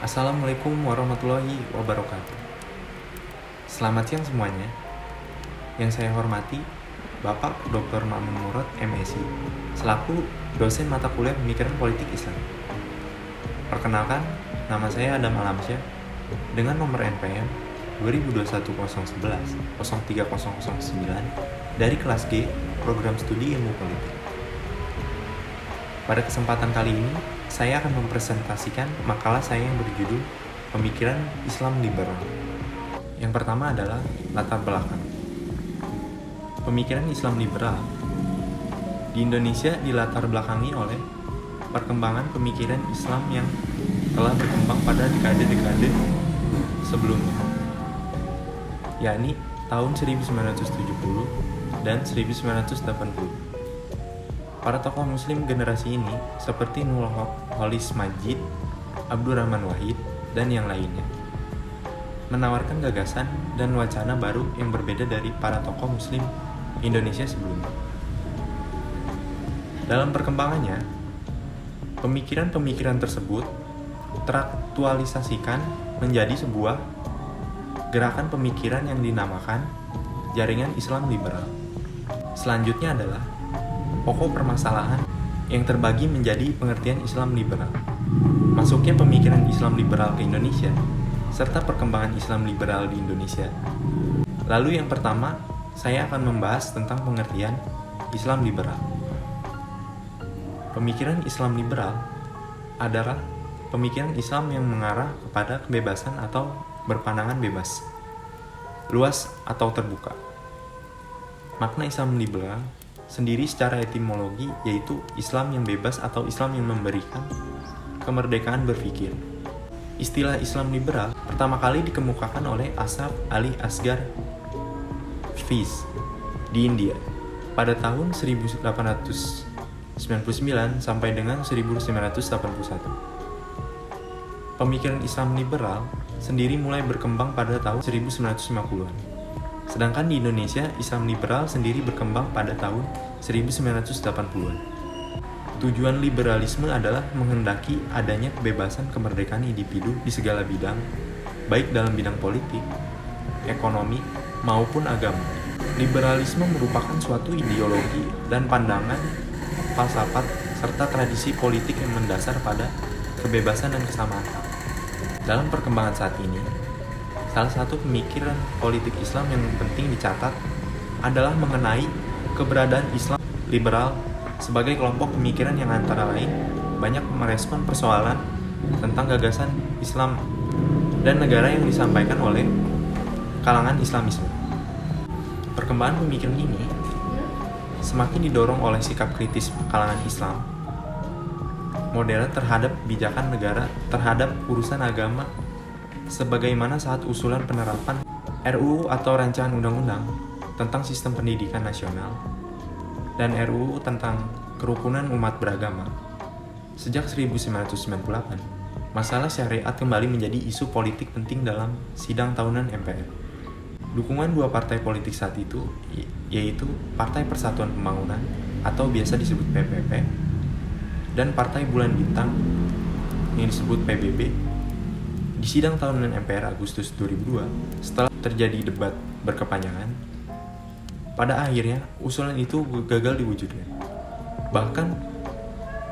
Assalamualaikum warahmatullahi wabarakatuh. Selamat siang semuanya. Yang saya hormati Bapak Dr. Ma'mun Murad, MSI, selaku dosen mata kuliah Pemikiran Politik Islam. Perkenalkan, nama saya Adam Alamsyah dengan nomor NPM 2021-011-03009 dari kelas G, Program Studi Ilmu Politik. Pada kesempatan kali ini, saya akan mempresentasikan makalah saya yang berjudul Pemikiran Islam Liberal. Yang pertama adalah latar belakang. Pemikiran Islam liberal di Indonesia dilatar belakangi oleh perkembangan pemikiran Islam yang telah berkembang pada dekade-dekade sebelumnya, yakni tahun 1970 dan 1980. Para tokoh muslim generasi ini seperti Nurholis Majid, Abdurrahman Wahid, dan yang lainnya menawarkan gagasan dan wacana baru yang berbeda dari para tokoh muslim Indonesia sebelumnya. Dalam perkembangannya, pemikiran-pemikiran tersebut teraktualisasikan menjadi sebuah gerakan pemikiran yang dinamakan Jaringan Islam Liberal. Selanjutnya adalah pokok permasalahan yang terbagi menjadi pengertian Islam liberal, masuknya pemikiran Islam liberal ke Indonesia, serta perkembangan Islam liberal di Indonesia. Lalu yang pertama, saya akan membahas tentang pengertian Islam liberal. Pemikiran Islam liberal adalah pemikiran Islam yang mengarah kepada kebebasan atau berpandangan bebas, luas atau terbuka. Makna Islam liberal sendiri secara etimologi yaitu Islam yang bebas atau Islam yang memberikan kemerdekaan berpikir. Istilah Islam liberal pertama kali dikemukakan oleh Asaf Ali Asghar Fiz di India pada tahun 1899 sampai dengan 1981. Pemikiran Islam liberal sendiri mulai berkembang pada tahun 1950-an. Sedangkan di Indonesia, Islam liberal sendiri berkembang pada tahun 1980-an. Tujuan liberalisme adalah menghendaki adanya kebebasan kemerdekaan individu di segala bidang, baik dalam bidang politik, ekonomi, maupun agama. Liberalisme merupakan suatu ideologi dan pandangan, falsafat, serta tradisi politik yang mendasar pada kebebasan dan kesamaan. Dalam perkembangan saat ini, salah satu pemikiran politik Islam yang penting dicatat adalah mengenai keberadaan Islam liberal sebagai kelompok pemikiran yang antara lain banyak merespon persoalan tentang gagasan Islam dan negara yang disampaikan oleh kalangan Islamisme. Perkembangan pemikiran ini semakin didorong oleh sikap kritis kalangan Islam modern terhadap kebijakan negara terhadap urusan agama, sebagaimana saat usulan penerapan RUU atau Rancangan Undang-Undang tentang Sistem Pendidikan Nasional dan RUU tentang Kerukunan Umat Beragama. Sejak 1998, masalah syariat kembali menjadi isu politik penting dalam sidang tahunan MPR. Dukungan dua partai politik saat itu, yaitu Partai Persatuan Pembangunan atau biasa disebut PPP dan Partai Bulan Bintang yang disebut PBB, di sidang tahunan MPR Agustus 2002, setelah terjadi debat berkepanjangan, pada akhirnya usulan itu gagal diwujudkan. Bahkan,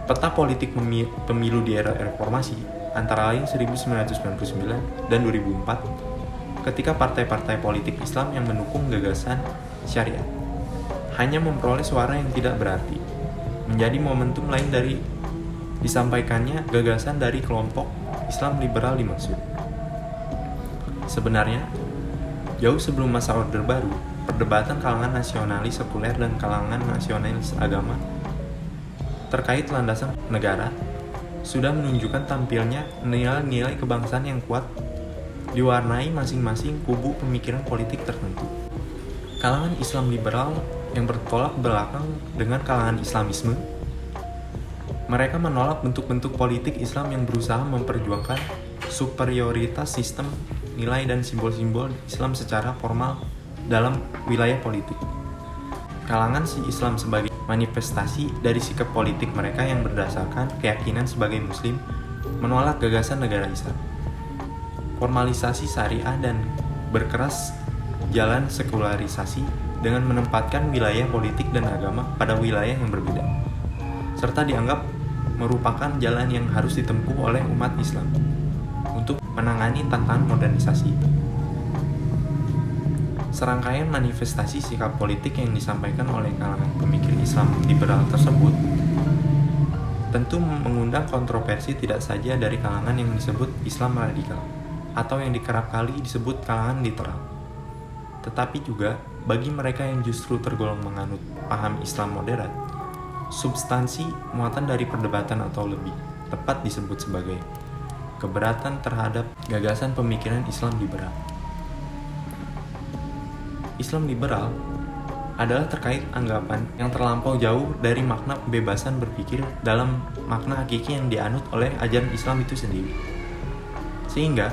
peta politik pemilu di era reformasi, antara lain 1999 dan 2004, ketika partai-partai politik Islam yang mendukung gagasan syariat, hanya memperoleh suara yang tidak berarti, menjadi momentum lain dari disampaikannya gagasan dari kelompok Islam liberal dimaksud. Sebenarnya, jauh sebelum masa Orde Baru, perdebatan kalangan nasionalis sekuler dan kalangan nasionalis agama terkait landasan negara sudah menunjukkan tampilnya nilai-nilai kebangsaan yang kuat diwarnai masing-masing kubu pemikiran politik tertentu. Kalangan Islam liberal yang bertolak belakang dengan kalangan Islamisme, mereka menolak bentuk-bentuk politik Islam yang berusaha memperjuangkan superioritas sistem nilai dan simbol-simbol Islam secara formal dalam wilayah politik. Kalangan si Islam sebagai manifestasi dari sikap politik mereka yang berdasarkan keyakinan sebagai Muslim menolak gagasan negara Islam. formalisasi syariah dan berkeras jalan sekularisasi dengan menempatkan wilayah politik dan agama pada wilayah yang berbeda, serta dianggap merupakan jalan yang harus ditempuh oleh umat Islam untuk menangani tantangan modernisasi. Serangkaian manifestasi sikap politik yang disampaikan oleh kalangan pemikir Islam liberal tersebut tentu mengundang kontroversi tidak saja dari kalangan yang disebut Islam radikal atau yang dikerap kali disebut kalangan literal, tetapi juga bagi mereka yang justru tergolong menganut paham Islam moderat. Substansi muatan dari perdebatan atau lebih tepat disebut sebagai keberatan terhadap gagasan pemikiran Islam liberal. Islam liberal adalah terkait anggapan yang terlampau jauh dari makna kebebasan berpikir dalam makna hakiki yang dianut oleh ajaran Islam itu sendiri. Sehingga,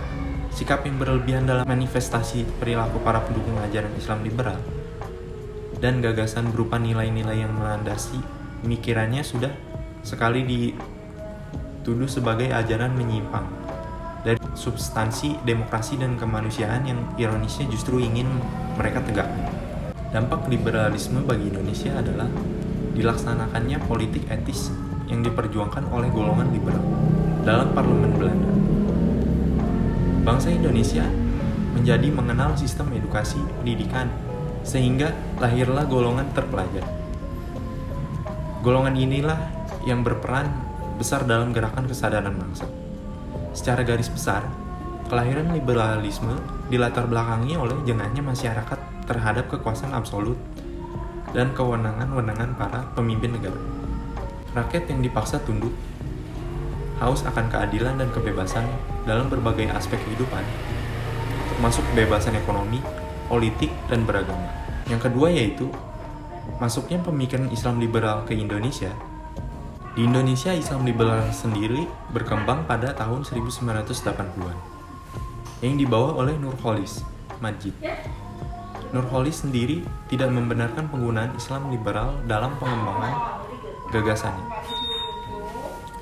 sikap yang berlebihan dalam manifestasi perilaku para pendukung ajaran Islam liberal dan gagasan berupa nilai-nilai yang melandasi pemikirannya sudah sekali dituduh sebagai ajaran menyimpang dari substansi demokrasi dan kemanusiaan yang ironisnya justru ingin mereka tegakkan. Dampak liberalisme bagi Indonesia adalah dilaksanakannya politik etis yang diperjuangkan oleh golongan liberal dalam parlemen Belanda. Bangsa Indonesia menjadi mengenal sistem edukasi pendidikan sehingga lahirlah golongan terpelajar. Golongan inilah yang berperan besar dalam gerakan kesadaran bangsa. Secara garis besar, kelahiran liberalisme dilatar belakangi oleh jengahnya masyarakat terhadap kekuasaan absolut dan kewenangan-wewenangan para pemimpin negara. Rakyat yang dipaksa tunduk, haus akan keadilan dan kebebasan dalam berbagai aspek kehidupan, termasuk kebebasan ekonomi, politik, dan beragama. Yang kedua yaitu, masuknya pemikiran Islam liberal ke Indonesia. Di Indonesia, Islam liberal sendiri berkembang pada tahun 1980-an, yang dibawa oleh Nurcholish Madjid. Nurcholish sendiri tidak membenarkan penggunaan Islam liberal dalam pengembangan gagasannya.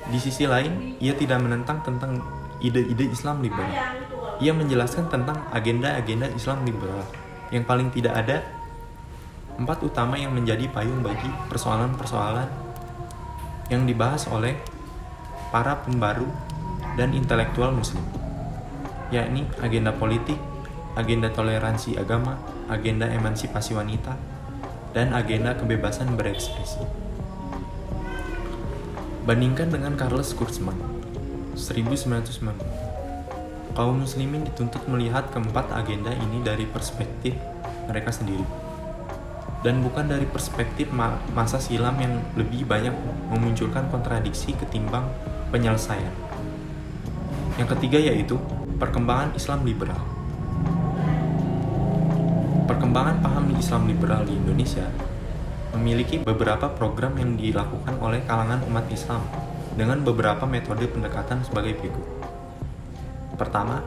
Di sisi lain, ia tidak menentang tentang ide-ide Islam liberal. Ia menjelaskan tentang agenda-agenda Islam liberal, yang paling tidak ada 4 utama yang menjadi payung bagi persoalan-persoalan yang dibahas oleh para pembaru dan intelektual muslim, yakni agenda politik, agenda toleransi agama, agenda emansipasi wanita, dan agenda kebebasan berekspresi. Bandingkan dengan Charles Kurzman, 1990. Kaum muslimin dituntut melihat keempat agenda ini dari perspektif mereka sendiri, dan bukan dari perspektif masa silam yang lebih banyak memunculkan kontradiksi ketimbang penyelesaian. Yang ketiga yaitu perkembangan Islam liberal. Perkembangan paham Islam liberal di Indonesia memiliki beberapa program yang dilakukan oleh kalangan umat Islam dengan beberapa metode pendekatan sebagai berikut. Pertama,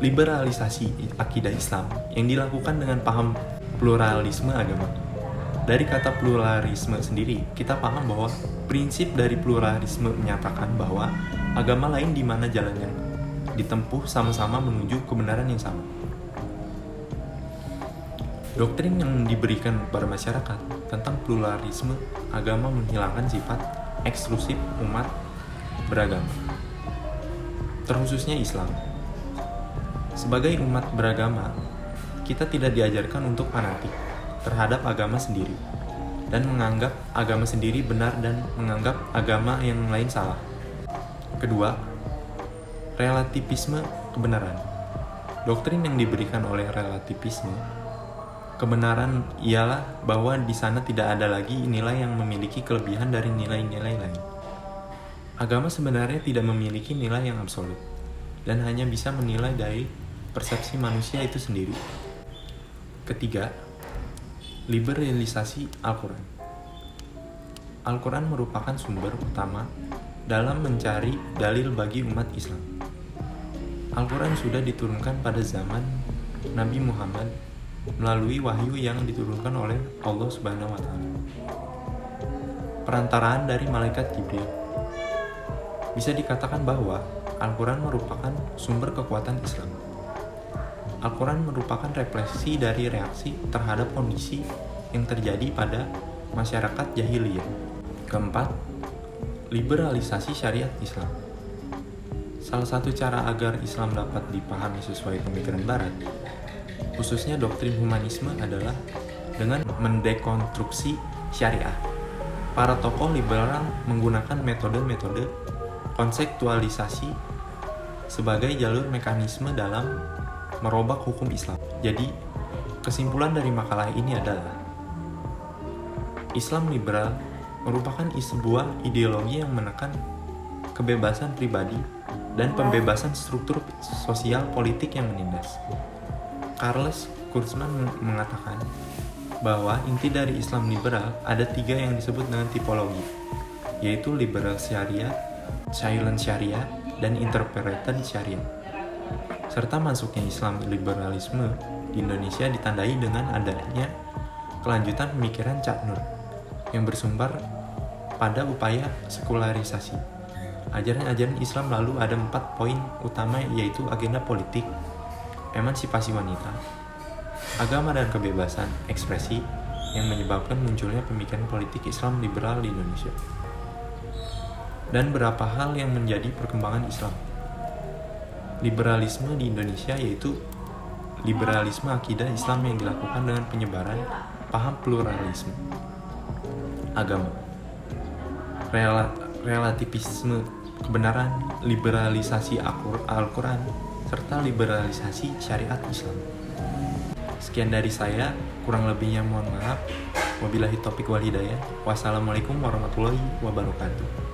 liberalisasi akidah Islam yang dilakukan dengan paham pluralisme agama. Dari kata pluralisme sendiri, kita paham bahwa prinsip dari pluralisme menyatakan bahwa agama lain di mana jalan yang ditempuh sama-sama menuju kebenaran yang sama. Doktrin yang diberikan kepada masyarakat tentang pluralisme agama menghilangkan sifat eksklusif umat beragama, terkhususnya Islam. Sebagai umat beragama, kita tidak diajarkan untuk fanatik terhadap agama sendiri dan menganggap agama sendiri benar dan menganggap agama yang lain salah. Kedua, relativisme kebenaran. Doktrin yang diberikan oleh relativisme kebenaran ialah bahwa di sana tidak ada lagi nilai yang memiliki kelebihan dari nilai-nilai lain. Agama sebenarnya tidak memiliki nilai yang absolut dan hanya bisa menilai dari persepsi manusia itu sendiri. Ketiga, liberalisasi Al-Quran. Al-Quran merupakan sumber utama dalam mencari dalil bagi umat Islam. Al-Quran sudah diturunkan pada zaman Nabi Muhammad melalui wahyu yang diturunkan oleh Allah Subhanahu wa Ta'ala, perantaraan dari malaikat Jibril. Bisa dikatakan bahwa Al-Quran merupakan sumber kekuatan Islam. Al-Quran merupakan refleksi dari reaksi terhadap kondisi yang terjadi pada masyarakat jahiliyah. Keempat, liberalisasi syariat Islam. Salah satu cara agar Islam dapat dipahami sesuai pemikiran Barat, khususnya doktrin humanisme, adalah dengan mendekonstruksi syariah. Para tokoh liberal menggunakan metode-metode konseptualisasi sebagai jalur mekanisme dalam merobak hukum Islam. Jadi, kesimpulan dari makalah ini adalah Islam liberal merupakan sebuah ideologi yang menekan kebebasan pribadi dan pembebasan struktur sosial politik yang menindas. Charles Kurzman mengatakan bahwa inti dari Islam liberal ada 3 yang disebut dengan tipologi, yaitu liberal syariah, silent syariah, dan interpreted syariah. Serta masuknya Islam liberalisme di Indonesia ditandai dengan adanya kelanjutan pemikiran Cak Nur yang bersumber pada upaya sekularisasi. Ajaran-ajaran Islam lalu ada 4 poin utama, yaitu agenda politik, emansipasi wanita, agama dan kebebasan ekspresi, yang menyebabkan munculnya pemikiran politik Islam liberal di Indonesia. Dan beberapa hal yang menjadi perkembangan Islam. Liberalisme di Indonesia yaitu liberalisme akidah Islam yang dilakukan dengan penyebaran paham pluralisme agama, relativisme kebenaran, liberalisasi Al-Quran, serta liberalisasi syariat Islam. Sekian dari saya, kurang lebihnya mohon maaf. Wabillahi taufiq wal hidayah. Wassalamualaikum warahmatullahi wabarakatuh.